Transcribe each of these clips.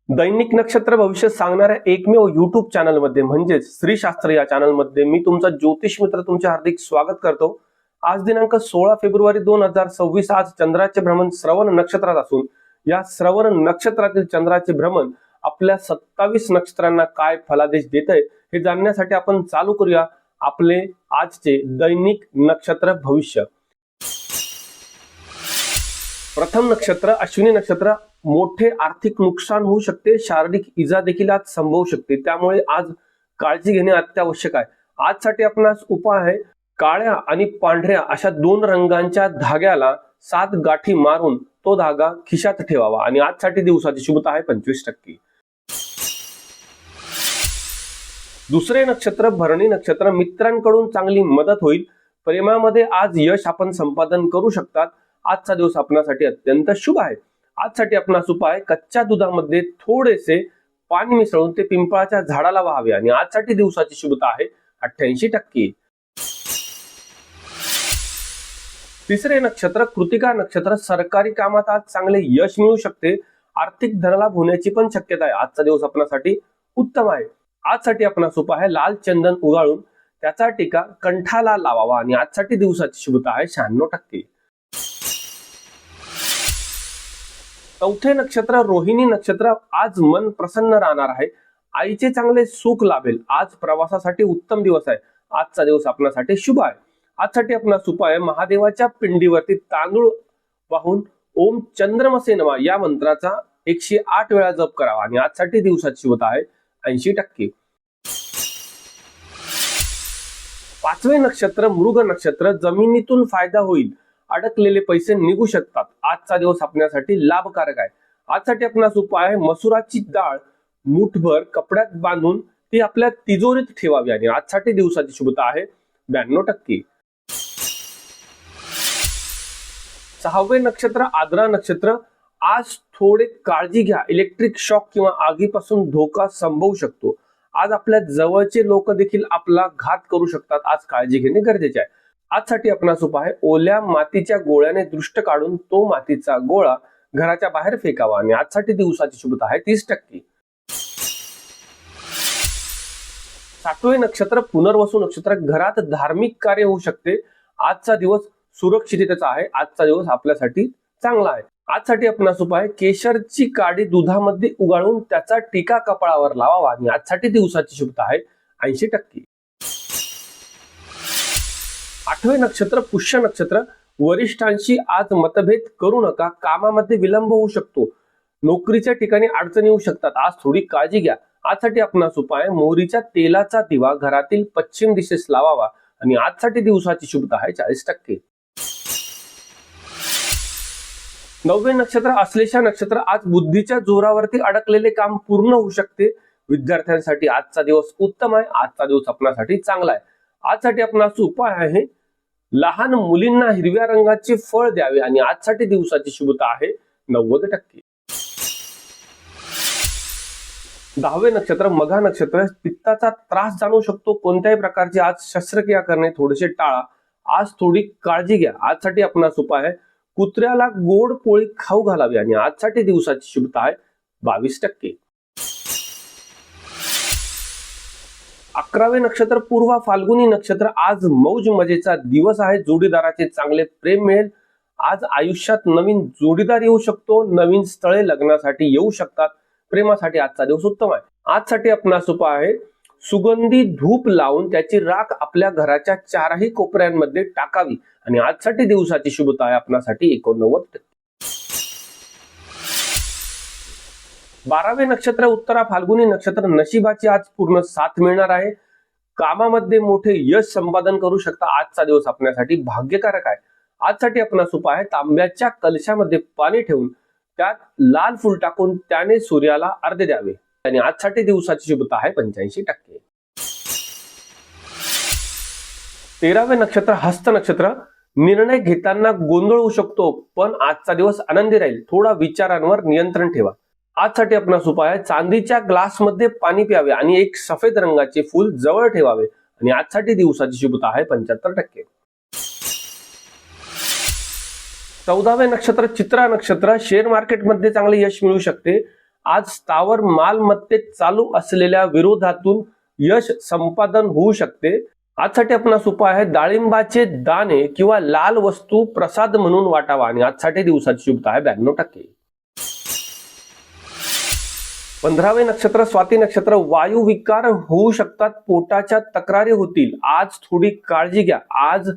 दैनिक नक्षत्र भविष्य सांगणाऱ्या एकमेव युट्यूब चॅनलमध्ये म्हणजेच श्री शास्त्र या चॅनलमध्ये मी तुमचा ज्योतिष मित्र तुमचे हार्दिक स्वागत करतो। आज दिनांक 16 फेब्रुवारी 2026 आज चंद्राचे भ्रमण श्रवण नक्षत्रात असून या श्रवण नक्षत्रातील चंद्राचे भ्रमण आपल्या 27 नक्षत्रांना काय फलादेश देत आहे हे जाणण्यासाठी आपण चालू करूया आपले आजचे दैनिक नक्षत्र भविष्य। प्रथम नक्षत्र अश्विनी नक्षत्र। मोठे आर्थिक नुकसान होऊ शकते, शारीरिक इजा देखील आज संभवू शकते, त्यामुळे आज काळजी घेणे अत्यावश्यक आहे। आजसाठी आपणास उपाय आहे काळ्या आणि पांढऱ्या अशा दोन रंगांच्या धाग्याला 7 गाठी मारून तो धागा खिशात ठेवावा आणि आजसाठी दिवसाची शुभता आहे 25%। दुसरे नक्षत्र भरणी नक्षत्र। मित्रांकडून चांगली मदत होईल, प्रेमामध्ये आज यश आपण संपादन करू शकतात। आजचा दिवस आपल्यासाठी अत्यंत शुभ आहे। आजसाठी आपणास उपाय कच्च्या दुधामध्ये थोडेसे पाणी मिसळून ते पिंपळाच्या झाडाला वाहावे आणि आजसाठी दिवसाची शुभता आहे 88%। तिसरे नक्षत्र कृतिका नक्षत्र। सरकारी कामात आज चांगले यश मिळू शकते, आर्थिक धनलाभ होण्याची पण शक्यता आहे। आजचा दिवस आपल्यासाठी उत्तम आहे। आजसाठी आपणास उपाय आहे लाल चंदन उगाळून त्याचा टीका कंठाला लावावा आणि आजसाठी दिवसाची शुभता आहे 96%। चौथे नक्षत्र रोहिणी नक्षत्र। आज मन प्रसन्न राहणार आहे, आईचे चांगले सुख लाभेल। आज प्रवासासाठी उत्तम दिवस आहे। आजचा दिवस आपल्यासाठी शुभ आहे। आजसाठी आपणास उपाय महादेवाच्या पिंडीवरती तांदूळ वाहून ओम चंद्रमसे नमः या मंत्राचा 108 वेळा जप करावा आणि आजसाठी दिवसाची शुभता आहे 80%। पाचवे नक्षत्र मृग नक्षत्र। जमिनीतून फायदा होईल, अडकलेले पैसे निघू शकतात। आजचा दिवस आपल्यासाठी लाभकारक आहे। आजसाठी आपणास उपाय आहे मसुराची डाळ मुठभर कपड्यात बांधून ती आपल्या तिजोरीत ठेवावी आणि आजसाठी दिवसाची शुभता आहे 92%। सहावे नक्षत्र आद्रा नक्षत्र। आज थोडे काळजी घ्या, इलेक्ट्रिक शॉक किंवा आगीपासून धोका संभवू शकतो। आज आपल्या जवळचे लोक देखील आपला घात करू शकतात, आज काळजी घेणे गरजेचे आहे। आजसाठी आपणास उपाय ओल्या मातीच्या गोळ्याने दृष्ट काढून तो मातीचा गोळा घराच्या बाहेर फेकावा आणि आजसाठी दिवसाची शुभता आहे 30%। सातवे नक्षत्र पुनर्वसू नक्षत्र। घरात धार्मिक कार्य होऊ शकते, आजचा दिवस सुरक्षिततेचा आहे। आजचा दिवस आपल्यासाठी चांगला आहे। आजसाठी आपणास उपाय केशरची काडी दुधामध्ये उगाळून त्याचा टीका कपाळावर लावावा आणि आजसाठी दिवसाची शुभता आहे 80%। आठवे नक्षत्र पुष्य नक्षत्र। वरिष्ठांशी आज मतभेद करू नका, कामामध्ये विलंब होऊ शकतो, नोकरीच्या ठिकाणी अडचणी येऊ शकतात। आज थोडी काळजी घ्या। आजसाठी आपणास उपाय मोहरीच्या तेलाचा दिवा घरातील पश्चिम दिशेस लावावा आणि आजसाठी दिवसाची शुभता आहे 40%। नववे नक्षत्र अश्लेषा नक्षत्र। आज बुद्धीच्या जोरावरती अडकलेले काम पूर्ण होऊ शकते। विद्यार्थ्यांसाठी आजचा दिवस उत्तम आहे। आजचा दिवस आपल्यासाठी चांगला आहे। आजसाठी आपणास उपाय आहे लहान मुलींना हिरव्या रंगाचे फळ द्यावे आणि आजसाठी दिवसाची शुभता आहे 90%। दहावे नक्षत्र मघा नक्षत्र। पित्ताचा त्रास जाणवू शकतो, कोणत्याही प्रकारची आज शस्त्रक्रिया करणे थोडेसे टाळा, आज थोडी काळजी घ्या। आजसाठी आपणास उपाय आहे कुत्र्याला गोड पोळी खाऊ घालावी आणि आजसाठी दिवसाची शुभता आहे 22%। 11वे नक्षत्र पूर्वा फाल्गुनी नक्षत्र। आज मौज मजेचा दिवस आहे, जोडीदाराचे चांगले प्रेम मिळेल। आज आयुष्यात नवीन जोडीदार येऊ शकतो, नवीन स्थळे लग्नासाठी येऊ शकतात, प्रेमासाठी आजचा दिवस उत्तम आहे। आजसाठी आपणास उपाय आहे सुगंधी धूप लावून त्याची राख आपल्या घराच्या चारही कोपऱ्यांमध्ये टाकावी आणि आजसाठी दिवसाची शुभता आहे आपल्यासाठी 89%। 12वे नक्षत्र उत्तरा फाल्गुनी नक्षत्र। नशिबाची आज पूर्ण साथ मिळणार आहे, कामामध्ये मोठे यश संपादन करू शकता। आजचा दिवस आपल्यासाठी भाग्यकारक आहे। आजसाठी आपणास उपाय आहे तांब्याच्या कलशामध्ये पाणी ठेवून त्यात लाल फूल टाकून त्याने सूर्याला अर्घ्य द्यावे आणि आजसाठी दिवसाची शुभता आहे 85%। 13वे नक्षत्र हस्त नक्षत्र। निर्णय घेताना गोंधळ होऊ शकतो, पण आजचा दिवस आनंदी राहील, थोडा विचारांवर नियंत्रण ठेवा। आजसाठी आपणास उपाय आहे चांदीच्या ग्लासमध्ये पाणी प्यावे आणि एक सफेद रंगाचे फूल जवळ ठेवावे आणि आजसाठी दिवसाची शुभता आहे 75%। 14वे नक्षत्र चित्रा नक्षत्र, शेअर मार्केटमध्ये चांगले यश मिळू शकते. आज स्थावर मालमत्तेत चालू असलेल्या विरोधातून यश संपादन होऊ शकते. आजसाठी आपणास उपाय आहे डाळिंबाचे दाणे किंवा लाल वस्तू प्रसाद म्हणून वाटावा आणि आजसाठी दिवसाची शुभता आहे 92%. 15वे नक्षत्र स्वाती नक्षत्र, वायू विकार होऊ शकतात, पोटाच्या तक्रारी होतील. आज थोडी काळजी घ्या. आज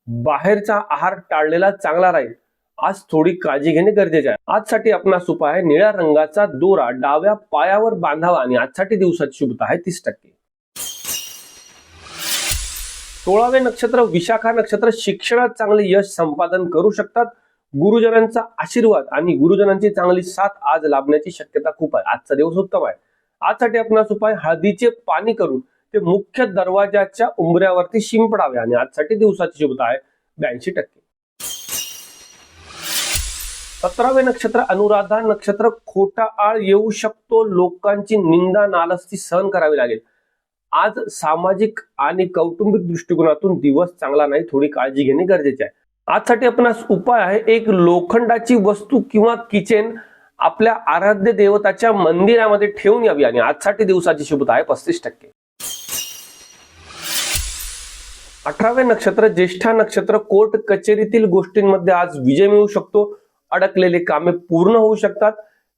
बाहेरचा आहार टाळलेला चांगला राहील. आज थोडी काळजी घेणे गरजेचे आहे. आजसाठी आपणास उपाय आहे निळ्या रंगाचा दोरा डाव्या पायावर बांधावा आणि आजसाठी दिवसाची शुभता आहे 30%. 16वे नक्षत्र विशाखा नक्षत्र, शिक्षणात चांगले यश संपादन करू शकतात. गुरुजनांचा आशीर्वाद आणि गुरुजनांची चांगली साथ आज लाभण्याची शक्यता खूप आहे. आजचा दिवस उत्तम आहे. आजसाठी आपणास उपाय हळदीचे पाणी करून ते मुख्य दरवाजाच्या उंबऱ्यावरती शिंपडावे आणि आजसाठी दिवसाची शुभता आहे 82%. 17वे नक्षत्र अनुराधा नक्षत्र, खोटा आळ येऊ शकतो. लोकांची निंदा नालस्ती सहन करावी लागेल. आज सामाजिक आणि कौटुंबिक दृष्टिकोनातून दिवस चांगला नाही. थोडी काळजी घेणे गरजेचे आहे. आजसाठी आपणास उपाय आहे एक लोखंडाची वस्तू किंवा किचेन आपल्या आराध्य देवताच्या मंदिरामध्ये ठेवून यावी आणि आजसाठी दिवसाची शुभता आहे 35%. 18वे नक्षत्र ज्येष्ठा नक्षत्र, कोर्ट कचेरीतील गोष्टींमध्ये आज विजय मिळू शकतो. अडकलेले कामे पूर्ण होऊ शकतात.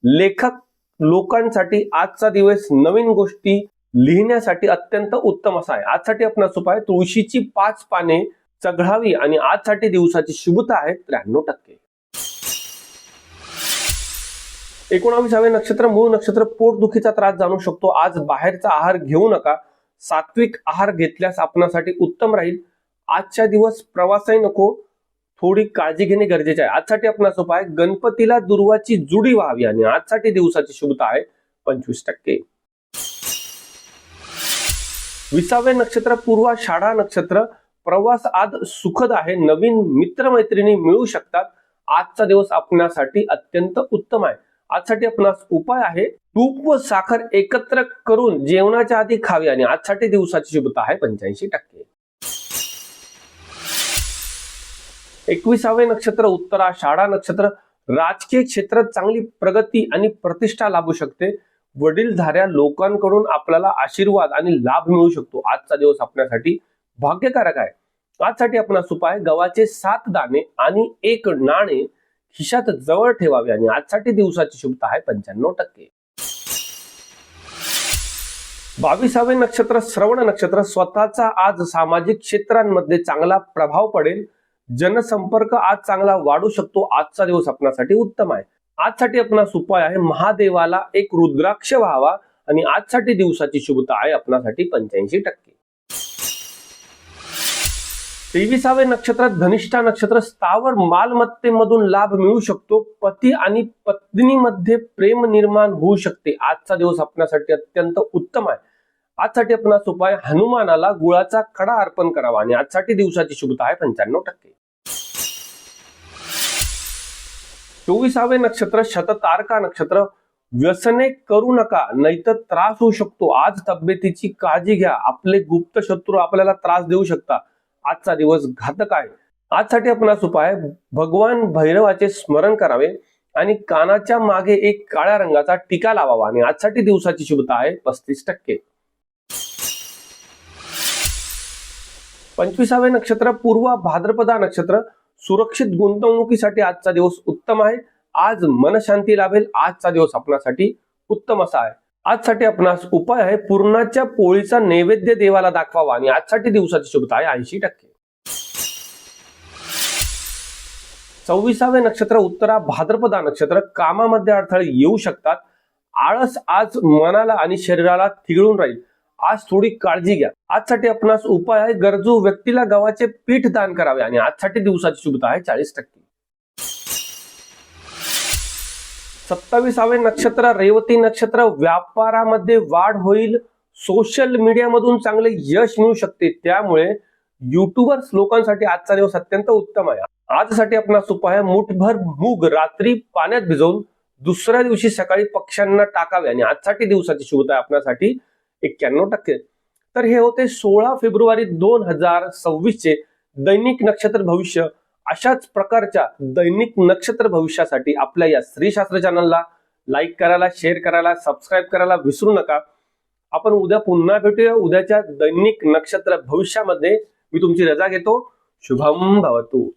लेखक लोकांसाठी आजचा दिवस नवीन गोष्टी लिहिण्यासाठी अत्यंत उत्तम असा आहे. आजसाठी आपणास उपाय तुळशीची 5 पाने चघळावी आणि आजसाठी दिवसाची शुभता आहे 93%. 19वे नक्षत्र मूळ नक्षत्र, पोटदुखीचा त्रास जाणू शकतो. आज बाहेरचा आहार घेऊ नका. सात्विक आहार घेतल्यास आपणासाठी उत्तम राहील. आजच्या दिवस प्रवासही नको. थोडी काळजी घेणे गरजेचे आहे. आजसाठी आपणास उपाय गणपतीला दुर्वाची जुडी व्हावी आणि आजसाठी दिवसाची शुभता आहे 25%. 20वे नक्षत्र पूर्वाषाढा नक्षत्र, प्रवास आज सुखद आहे. नवीन मित्रमैत्रिणी मिळू शकतात. आजचा दिवस आपल्यासाठी अत्यंत उत्तम आहे. आजसाठी आपणास उपाय आहे तूप व साखर एकत्र करून जेवणाच्या आधी खावी आणि आजसाठी दिवसाची शुभता आहे 85%. 21वे नक्षत्र उत्तराषाढा नक्षत्र, राजकीय क्षेत्रात चांगली प्रगती आणि प्रतिष्ठा लाभू शकते. वडीलधाऱ्या लोकांकडून आपल्याला आशीर्वाद आणि लाभ मिळू शकतो. आजचा दिवस आपल्यासाठी भाग्यकारक आहे. आजसाठी आपणास उपाय गव्हाचे 7 दाणे आणि 1 नाणे खिशात जवळ ठेवावे आणि आजसाठी दिवसाची शुभता आहे 95%. 22वे नक्षत्र श्रवण नक्षत्र, स्वतःचा आज सामाजिक क्षेत्रांमध्ये चांगला प्रभाव पडेल. जनसंपर्क आज चांगला वाढू शकतो. आजचा दिवस आपल्यासाठी उत्तम आहे. आजसाठी आपणास उपाय आहे महादेवाला एक रुद्राक्ष व्हावा आणि आजसाठी दिवसाची शुभता आहे आपल्यासाठी 85%. 23वे नक्षत्र धनिष्ठा नक्षत्र, स्थावर मालमत्तेमधून लाभ मिळू शकतो. पती आणि पत्नीमध्ये प्रेम निर्माण होऊ शकते. आजचा दिवस आपल्यासाठी अत्यंत उत्तम आहे. आजसाठी आपणास उपाय हनुमानाला गुळाचा खडा अर्पण करावा आणि आजसाठी दिवसाची शुभता आहे 95%. 24वे नक्षत्र शततारका नक्षत्र, व्यसने करू नका नाहीतर त्रास होऊ शकतो. आज तब्येतीची काळजी घ्या. आपले गुप्त शत्रू आपल्याला त्रास देऊ शकतात. आजचा दिवस घातक आहे. आजसाठी आपणास उपाय भगवान भैरवाचे स्मरण करावे आणि कानाच्या मागे एक काळ्या रंगाचा टीका लावावा आणि आजसाठी दिवसाची शुभता आहे 35%. 25वे नक्षत्र पूर्व भाद्रपदा नक्षत्र, सुरक्षित गुंतवणुकीसाठी आजचा दिवस उत्तम आहे. आज मनशांती लाभेल. आजचा दिवस आपल्यासाठी उत्तम असा आहे. आजसाठी आपणास उपाय आहे पूर्णाच्या पोळीचा नैवेद्य देवाला दाखवावा आणि आजसाठी दिवसाची शुभता आहे 80%. 26वे नक्षत्र उत्तरा भाद्रपदा नक्षत्र, कामामध्ये अडथळे येऊ शकतात. आळस आज मनाला आणि शरीराला थिगळून राहील. आज थोडी काळजी घ्या. आजसाठी आपणास उपाय आहे गरजू व्यक्तीला गव्हाचे पीठ दान करावे आणि आजसाठी दिवसाची शुभता आहे 40%. 27वे नक्षत्र रेवती नक्षत्र, व्यापारामध्ये वाढ होईल. सोशल मीडियामधून चांगले यश मिळू शकते. त्यामुळे युट्यूबर्स लोकांसाठी आजचा दिवस अत्यंत उत्तम आहे. आजसाठी आपणास उपाय आहे मुठभर मूग रात्री पाण्यात भिजवून दुसऱ्या दिवशी सकाळी पक्ष्यांना टाकावे आणि आजसाठी दिवसाची शुभता आहे आपल्यासाठी 91%. तर हे होते 16 फेब्रुवारी 2026 चे दैनिक नक्षत्र भविष्य. अशाच प्रकारच्या दैनिक नक्षत्र भविष्यासाठी आपल्या या श्रीशास्त्र चॅनलला लाईक करायला, शेअर करायला, सबस्क्राईब करायला विसरू नका. आपण उद्या पुन्हा भेटूया. उद्याच्या दैनिक नक्षत्र भविष्यामध्ये मी तुमची रजा घेतो. शुभम भवतु.